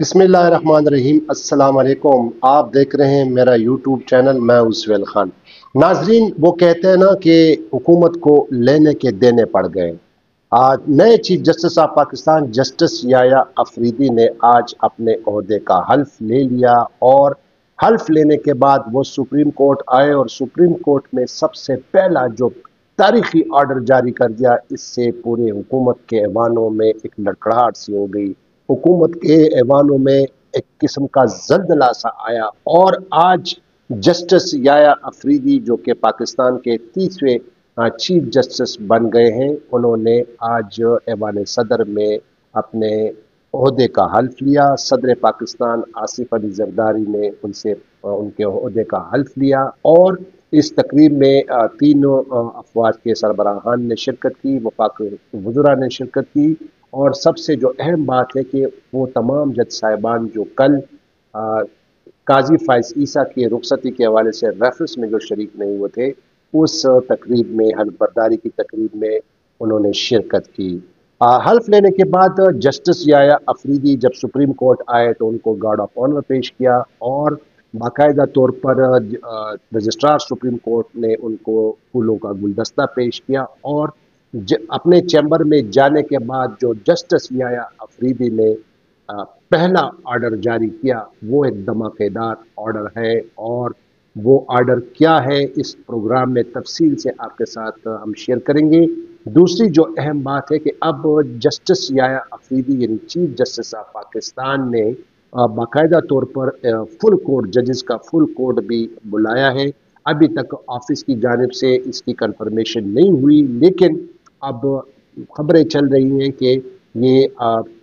बिस्मिल्लाहिर्रहमानिर्रहीम। अस्सलाम वालेकुम। आप देख रहे हैं मेरा यूट्यूब चैनल। मैं उज्जवल खान। नाजरीन, वो कहते हैं ना कि हुकूमत को लेने के देने पड़ गए। आज नए chief justice of Pakistan justice Yahya Afridi ने आज अपने ओहदे का हल्फ ले लिया और हल्फ लेने के बाद वो सुप्रीम कोर्ट आए और सुप्रीम कोर्ट में सबसे पहला जो तारीखी ऑर्डर जारी कर दिया। इससे पूरे हुकूमत के ऐवानों में एक लड़खड़ाहट सी हो गई। हुकूमत के ऐवानों में एक किस्म का जल्जला सा आया और आज जस्टिस याया अफरीदी जो कि पाकिस्तान के 30वें चीफ जस्टिस बन गए हैं, उन्होंने आज ऐवान सदर में अपने ओहदे का हल्फ लिया। सदर पाकिस्तान आसिफ अली जरदारी ने उनसे उनके ओहदे का हल्फ लिया और इस तकरीब में तीनों अफवाज के सरबराहान ने शिरकत की, वफाक वज़रा ने शिरकत की। और सबसे जो अहम बात है कि वो तमाम जज साहिबान जो कल काजी फाइज ईसा की रुखसती के हवाले से रेफरेंस में जो शरीक नहीं हुए थे, उस तकरीब में हल्फ बर्दारी की तकरीब में उन्होंने शिरकत की। हल्फ लेने के बाद जस्टिस याया अफरीदी जब सुप्रीम कोर्ट आए तो उनको गार्ड ऑफ ऑनर पेश किया और बाकायदा तौर पर रजिस्ट्रार सुप्रीम कोर्ट ने उनको फूलों का गुलदस्ता पेश किया और अपने चैम्बर में जाने के बाद जो जस्टिस याया अफरीदी ने पहला ऑर्डर जारी किया, वो एक धमाकेदार ऑर्डर है। और वो ऑर्डर क्या है, इस प्रोग्राम में तफसील से आपके साथ हम शेयर करेंगे। दूसरी जो अहम बात है कि अब जस्टिस याया अफरीदी यानी चीफ जस्टिस ऑफ पाकिस्तान ने बाकायदा तौर पर फुल कोर्ट जजेस का फुल कोर्ट भी बुलाया है। अभी तक ऑफिस की जानिब से इसकी कंफर्मेशन नहीं हुई, लेकिन अब खबरें चल रही हैं कि ये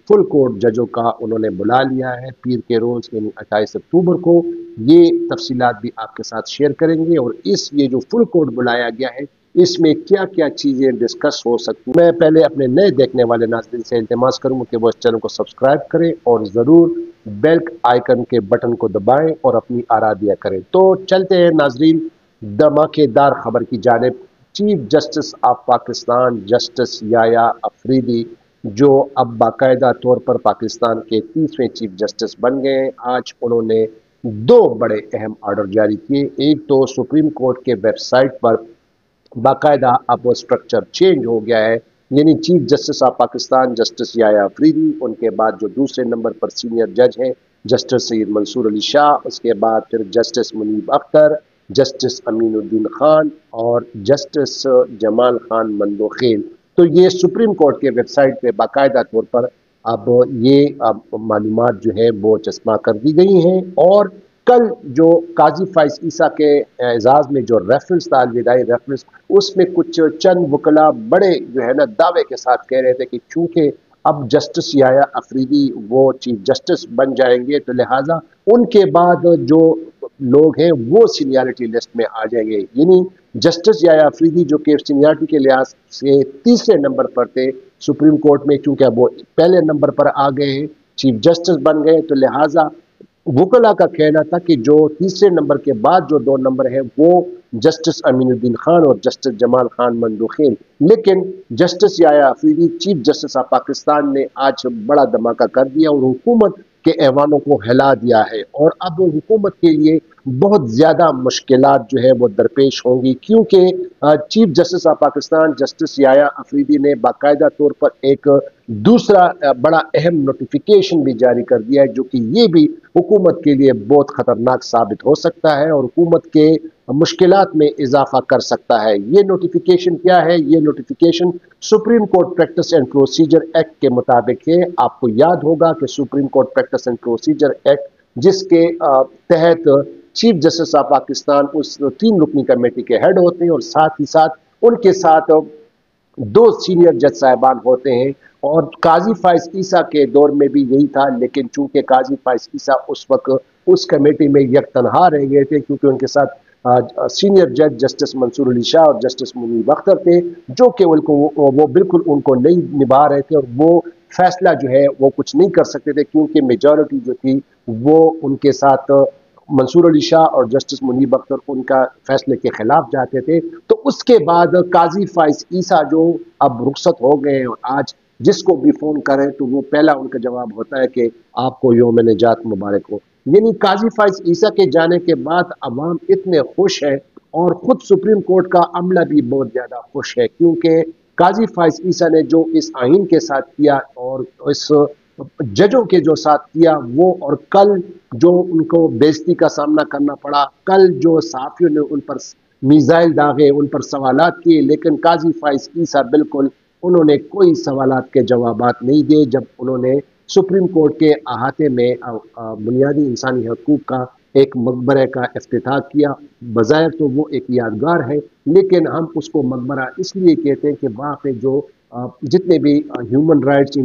फुल कोर्ट जजों का उन्होंने बुला लिया है पीर के रोज़ यानी 28 अक्टूबर को। ये तफसीलात भी आपके साथ शेयर करेंगे और ये जो फुल कोर्ट बुलाया गया है, इसमें क्या क्या चीज़ें डिस्कस हो सकती हैं। मैं पहले अपने नए देखने वाले नाज़रीन से इल्तिमास करूँगा कि वो इस चैनल को सब्सक्राइब करें और ज़रूर बेल आइकन के बटन को दबाएं और अपनी आरा दिया करें। तो चलते हैं नाज़रीन धमाकेदार खबर की जानिब। Chief justice of Pakistan justice Yahya Afridi जो अब बाकायदा तौर पर पाकिस्तान के 30वें चीफ जस्टिस बन गए, आज उन्होंने दो बड़े अहम ऑर्डर जारी किए। एक तो सुप्रीम कोर्ट के वेबसाइट पर बाकायदा अब वो स्ट्रक्चर चेंज हो गया है, यानी chief justice of Pakistan justice Yahya Afridi, उनके बाद जो दूसरे नंबर पर सीनियर जज हैं जस्टिस सैयद मंसूर अली शाह, उसके बाद फिर जस्टिस मुनीब अख्तर, जस्टिस अमीनुद्दीन खान और जस्टिस जमाल खान मंदोखेल। तो ये सुप्रीम कोर्ट के वेबसाइट पे बाकायदा तौर पर अब ये मालूमात जो है वो चस्पा कर दी गई हैं। और कल जो काजी फाइज ईसा के एजाज में जो रेफरेंस था, अलविदाई रेफरेंस, उसमें कुछ चंद वकला बड़े जो है ना दावे के साथ कह रहे थे कि चूंकि अब जस्टिस याया अफरीदी वो चीफ जस्टिस बन जाएंगे तो लिहाजा उनके बाद जो लोग हैं वो सीनियरिटी लिस्ट में आ जाएंगे। यानी जस्टिस याया अफरीदी जो कि सीनियरिटी के लिहाज से तीसरे नंबर पर थे सुप्रीम कोर्ट में, चूंकि अब वो पहले नंबर पर आ गए हैं, चीफ जस्टिस बन गए, तो लिहाजा वकला का कहना था कि जो तीसरे नंबर के बाद जो दो नंबर है वो जस्टिस अमीनुद्दीन खान और जस्टिस जमाल खान मंदोखेल। लेकिन justice Yahya Afridi chief justice of Pakistan ने आज बड़ा धमाका कर दिया और हुकूमत के ऐवानों को हिला दिया है। और अब हुकूमत के लिए बहुत ज़्यादा मुश्किलात जो है वो दरपेश होंगी, क्योंकि chief justice of Pakistan justice Yahya Afridi ने बाकायदा तौर पर एक दूसरा बड़ा अहम नोटिफिकेशन भी जारी कर दिया है, जो कि ये भी हुकूमत के लिए बहुत ख़तरनाक साबित हो सकता है और हुकूमत के मुश्किलात में इजाफा कर सकता है। ये नोटिफिकेशन क्या है? ये notification supreme court practice and procedure act के मुताबिक है। आपको याद होगा कि supreme court practice and procedure act, जिसके तहत चीफ जस्टिस ऑफ पाकिस्तान उस 3 रुकनी कमेटी के हेड होते हैं और साथ ही साथ उनके साथ 2 सीनियर जज साहिबान होते हैं। और काजी फाइज ईसा के दौर में भी यही था, लेकिन चूंकि काजी फाइज ईसा उस वक्त उस कमेटी में यकतनहा रह गए थे, क्योंकि उनके साथ सीनियर जज जस्टिस मंसूर अली शाह और जस्टिस मुनीब अख्तर थे, जो कि वो बिल्कुल उनको नहीं निभा रहे थे और वो फैसला जो है वो कुछ नहीं कर सकते थे, क्योंकि मेजॉरिटी जो थी वो उनके साथ मंसूर अली शाह और जस्टिस मुनीब अख्तर उनका फैसले के खिलाफ जाते थे। तो उसके बाद काजी फाइज ईसा जो अब रुखसत हो गए और आज जिसको भी फ़ोन करें तो वो पहला उनका जवाब होता है कि आपको यौम निजात मुबारक हो। यानी काजी फाइज ईसा के जाने के बाद अवाम इतने खुश है और ख़ुद सुप्रीम कोर्ट का अमला भी बहुत ज़्यादा खुश है, क्योंकि काजी फाइज ईसा ने जो इस आइन के साथ किया और इस जजों के जो साथ किया वो, और कल जो उनको बेइज्जती का सामना करना पड़ा, कल जो सहाफ़ियों ने उन पर मिसाइल दागे, उन पर सवालात किए, लेकिन काजी फाइज ईसा बिल्कुल उन्होंने कोई सवालात के जवाबात नहीं दिए। जब उन्होंने सुप्रीम कोर्ट के अहाते में बुनियादी इंसानी हकूक़ का एक मकबरे का इफ्तिताह किया, बज़ाहिर तो वो एक यादगार है, लेकिन हम उसको मकबरा इसलिए कहते हैं कि वहाँ पे जो जितने भी ह्यूमन राइट्स,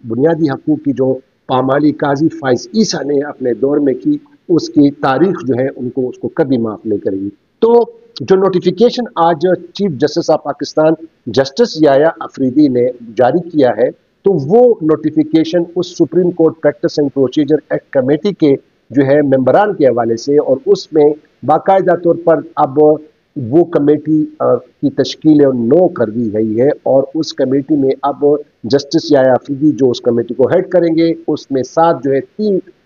बुनियादी हकूक़ की जो पामाली काजी फाइज ईसा ने अपने दौर में की, उसकी तारीख जो है उनको उसको कभी माफ़ नहीं करेगी। तो जो नोटिफिकेशन आज chief justice of Pakistan justice Yahya Afridi ने जारी किया है, तो वो नोटिफिकेशन उस supreme court practice and procedure act committee के जो है मेंबरान के हवाले से, और उसमें बाकायदा तौर पर अब वो कमेटी की तश्कील नो कर दी गई है, और उस कमेटी में अब जस्टिस याया अफरीदी जो उस कमेटी को हेड करेंगे, उसमें साथ जो है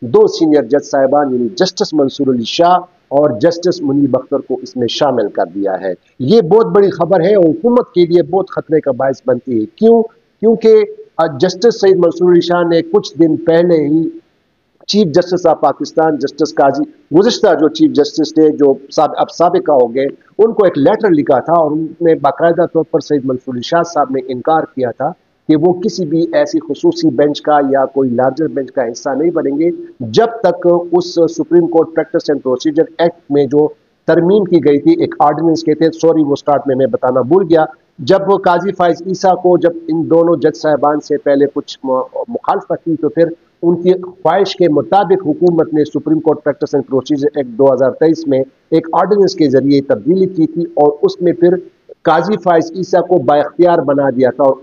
दो सीनियर जज साहिबान यानी जस्टिस मंसूर अली शाह और जस्टिस मुनीब अख्तर को इसमें शामिल कर दिया है। ये बहुत बड़ी खबर है और हुकूमत के लिए बहुत खतरे का बायस बनती है। क्यों? क्योंकि जस्टिस सईद मंसूर अली शाह ने कुछ दिन पहले ही chief justice of Pakistan justice Qazi गुज़िश्ता जो चीफ जस्टिस थे, जो अब साबिका हो गए, उनको एक लेटर लिखा था और उनमें बाकायदा तौर पर सईद मंसूर अली शाह साहब ने इनकार किया था कि वो किसी भी ऐसी खुसूसी बेंच का या कोई लार्जर बेंच का हिस्सा नहीं बनेंगे जब तक उस supreme court practice and procedure act में जो तरमीम की गई थी, एक ऑर्डिनेंस के तहत, सॉरी वो स्टार्ट में मैं बताना भूल गया, जब काजी फाइज ईसा को जब इन दोनों जज साहबान से पहले कुछ मुखालफत की, तो फिर उनकी ख्वाहिश के मुताबिक हुकूमत ने supreme court practice and procedure act 2023 में एक ऑर्डिनेंस के जरिए तब्दीली की थी और उसमें फिर काजी फाइज ईसा को बाइख्तियार बना दिया था, और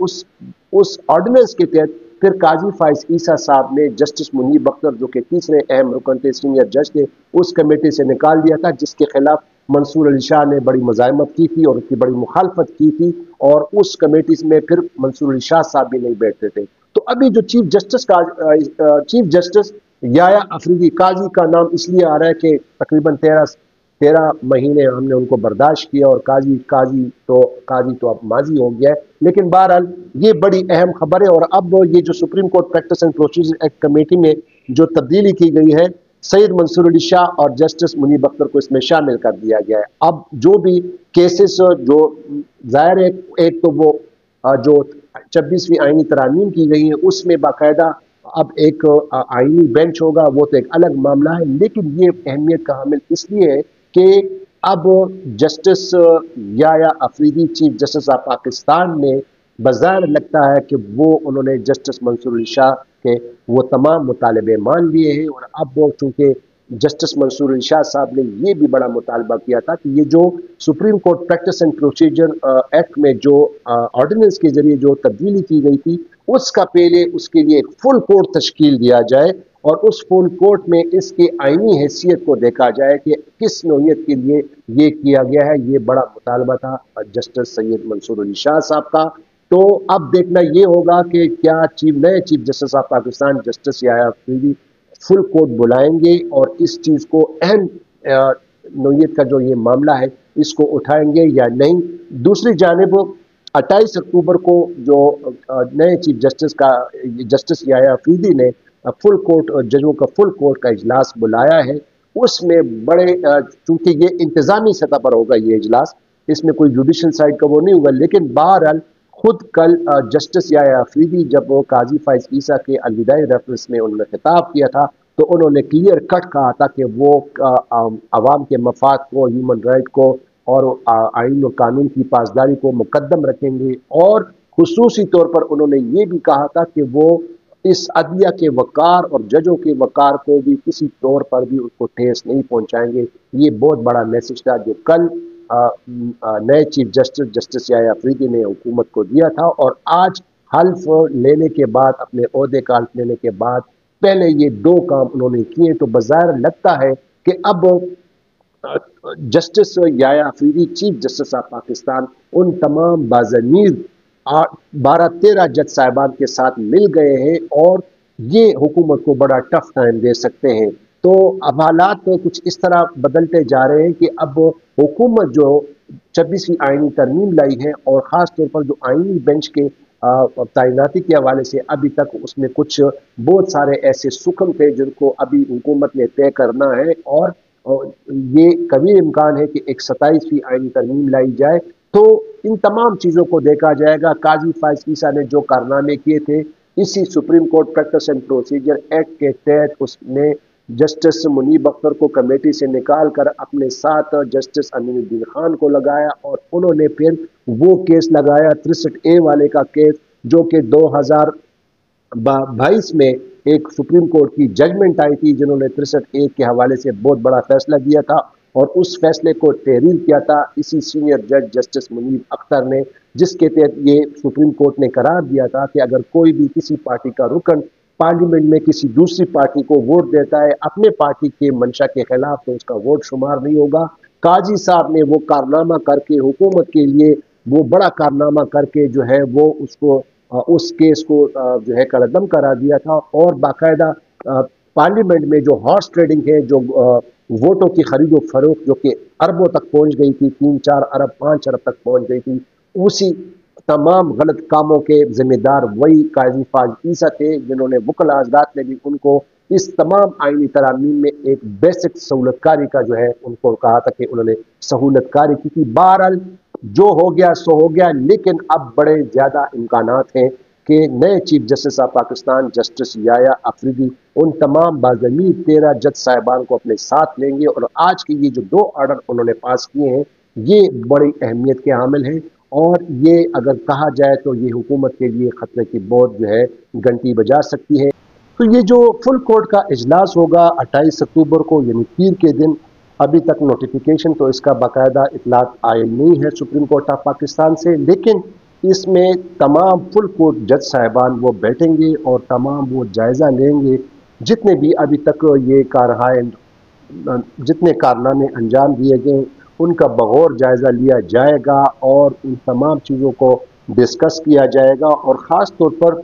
उस ऑर्डिनेंस के तहत फिर काजी फाइज ईसा साहब ने जस्टिस मुनीब अख्तर जो कि तीसरे अहम रुकन थे, सीनियर जज थे, उस कमेटी से निकाल दिया था, जिसके खिलाफ मंसूर अली शाह ने बड़ी मज़ाहमत की थी और उसकी बड़ी मुखालफत की थी, और उस कमेटी में फिर मंसूर अली शाह साहब भी नहीं बैठते थे। तो अभी जो चीफ जस्टिस याया अफरीदी, काजी का नाम इसलिए आ रहा है कि तकरीबन 13 महीने हमने उनको बर्दाश्त किया और काजी तो अब माजी हो गया है, लेकिन बहरहाल ये बड़ी अहम खबर है। और अब ये जो supreme court practice and procedure act committee में जो तब्दीली की गई है, सईद मंसूर अली शाह और जस्टिस मुनीब अख्तर को इसमें शामिल कर दिया गया है। अब जो भी केसेस जो जाहिर है, एक तो वो जो 26वीं आईनी तरामीम की गई है उसमें बाकायदा अब एक आईनी बेंच होगा, वो तो एक अलग मामला है, लेकिन ये अहमियत का हामिल इसलिए है कि अब justice Yahya Afridi chief justice of Pakistan ने बज़ाहिर लगता है कि वो उन्होंने जस्टिस मंसूर अली शाह के वो तमाम मुतालबे मान लिए हैं, और अब वो चूँकि जस्टिस मंसूर अली शाह साहब ने ये भी बड़ा मुतालबा किया था कि ये जो supreme court practice and procedure act में जो ऑर्डिनेंस के जरिए जो तब्दीली की गई थी, उसका पहले उसके लिए एक फुल कोर्ट तश्कील दिया जाए और उस फुल कोर्ट में इसकी आईनी हैसियत को देखा जाए कि किस नौयत के लिए ये किया गया है। ये बड़ा मुतालबा था जस्टिस सैयद मंसूर अली शाह साहब का। तो अब देखना ये होगा कि क्या नए chief justice of Pakistan justice Yahya Afridi full court बुलाएंगे और इस चीज़ को अहम नौयत का जो ये मामला है इसको उठाएंगे या नहीं। दूसरी जानिब 28 अक्टूबर को जो नए चीफ जस्टिस का जस्टिस याया अफरीदी ने फुल कोर्ट जजों का फुल कोर्ट का इजलास बुलाया है, उसमें बड़े चूंकि ये इंतज़ामी सतह पर होगा ये इजलास, इसमें कोई जुडिशल साइड का वो नहीं होगा, लेकिन बहरहाल खुद कल जस्टिस याया अफरीदी जब वो काजी फाइज ईसा के अलविदाई रेफरेंस में उन्होंने खिताब किया था, तो उन्होंने क्लियर कट कहा था कि वो आवाम के मफाद को, ह्यूमन राइट को और आइन और कानून की पासदारी को मुकद्दम रखेंगे, और खुसूसी तौर पर उन्होंने ये भी कहा था कि वो इस अदलिया के वक़ार और जजों के वक़ार को भी किसी तौर पर भी उसको ठेस नहीं पहुँचाएंगे। ये बहुत बड़ा मैसेज था जो कल नए चीफ जस्टिस याया अफरीदी ने हुकूमत को दिया था, और आज हल्फ लेने के बाद, अपने ओहदे का हल्फ लेने के बाद पहले ये दो काम उन्होंने किए, तो बाज़ाहिर लगता है कि अब justice Yahya Afridi chief justice of Pakistan उन तमाम बाज़मीर 12-13 जज साहिबान के साथ मिल गए हैं और ये हुकूमत को बड़ा टफ टाइम दे सकते हैं। तो अब हालात तो कुछ इस तरह बदलते जा रहे हैं कि अब हुकूमत जो 26वीं आईनी तरमीम लाई है और ख़ास तौर पर जो आईनी बेंच के तैनाती के हवाले से अभी तक उसमें कुछ बहुत सारे ऐसे सुकम थे जिनको अभी हुकूमत ने तय करना है, और ये कभी इम्कान है कि एक 27वीं आईनी तरमीम लाई जाए। तो इन तमाम चीज़ों को देखा जाएगा। काजी फायज ईसा ने जो कारनामे किए थे इसी supreme court practice and procedure act के तहत उसने जस्टिस मुनीब अख्तर को कमेटी से निकाल कर अपने साथ जस्टिस अमीनुद्दीन खान को लगाया और उन्होंने फिर वो केस लगाया 63A वाले का केस, जो कि 2022 में एक सुप्रीम कोर्ट की जजमेंट आई थी जिन्होंने 63A के हवाले से बहुत बड़ा फैसला दिया था और उस फैसले को तहरीर किया था इसी सीनियर जज जस्टिस मुनीब अख्तर ने, जिसके तहत ये सुप्रीम कोर्ट ने करार दिया था कि अगर कोई भी किसी पार्टी का रुकन पार्लियामेंट में किसी दूसरी पार्टी को वोट देता है अपने पार्टी के मंशा के खिलाफ तो उसका वोट शुमार नहीं होगा। काजी साहब ने वो कारनामा करके हुकूमत के लिए वो बड़ा कारनामा करके जो है वो उसको उस केस को जो है कलअदम करा दिया था और बाकायदा पार्लियामेंट में जो हॉर्स ट्रेडिंग है, जो वोटों की खरीदो फरोख्त जो कि अरबों तक पहुंच गई थी, 3-4 अरब 5 अरब तक पहुंच गई थी, उसी तमाम गलत कामों के जिम्मेदार वही काजी फाज ईसा थे जिन्होंने वकला हज़रात ने भी उनको इस तमाम आईनी तरामीम में एक बेसिक सहूलतकारी का जो है उनको कहा था कि उन्होंने सहूलतकारी की थी। बहरहाल जो हो गया सो हो गया, लेकिन अब बड़े ज़्यादा इम्कानात हैं कि नए chief justice of Pakistan justice Yahya Afridi उन तमाम बाज़मीर 13 जज साहिबान को अपने साथ लेंगे और आज के ये जो 2 ऑर्डर उन्होंने पास किए हैं ये बड़ी अहमियत के हामिल हैं और ये अगर कहा जाए तो ये हुकूमत के लिए खतरे की बहुत जो है घंटी बजा सकती है। तो ये जो फुल कोर्ट का इजलास होगा 28 अक्टूबर को यानी पीर के दिन, अभी तक नोटिफिकेशन तो इसका बाकायदा इतलात आयल नहीं है सुप्रीम कोर्ट ऑफ पाकिस्तान से, लेकिन इसमें तमाम फुल कोर्ट जज साहिबान वो बैठेंगे और तमाम वो जायज़ा लेंगे जितने भी अभी तक ये जितने कारनामे अंजाम दिए गए उनका बगौर जायज़ा लिया जाएगा और उन तमाम चीज़ों को डिस्कस किया जाएगा। और ख़ास तौर पर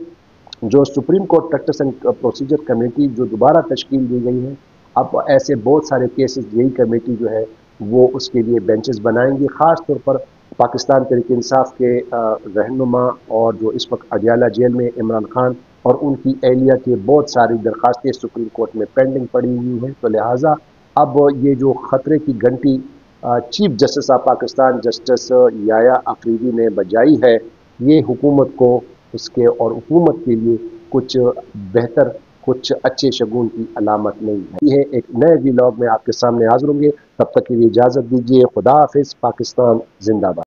जो supreme court practice and procedure committee जो दोबारा तश्कील दी गई है, अब ऐसे बहुत सारे केसेस यही कमेटी जो है वो उसके लिए बेंचेस बनाएंगी। ख़ास तौर पर पाकिस्तान तहरीक इंसाफ के रहनुमा और जो इस वक्त अडियाला जेल में इमरान खान और उनकी एहलिया की बहुत सारी दरख्वास्तें सुप्रीम कोर्ट में पेंडिंग पड़ी हुई हैं। तो लिहाजा अब ये जो ख़तरे की घंटी chief justice of Pakistan justice Yahya Afridi ने बजाई है, ये हुकूमत को उसके और हुकूमत के लिए कुछ बेहतर कुछ अच्छे शगुन की अलामत नहीं है। ये एक नए व्लॉग में आपके सामने हाजिर होंगे, तब तक के लिए इजाज़त दीजिए। खुदा हाफिज़। पाकिस्तान जिंदाबाद।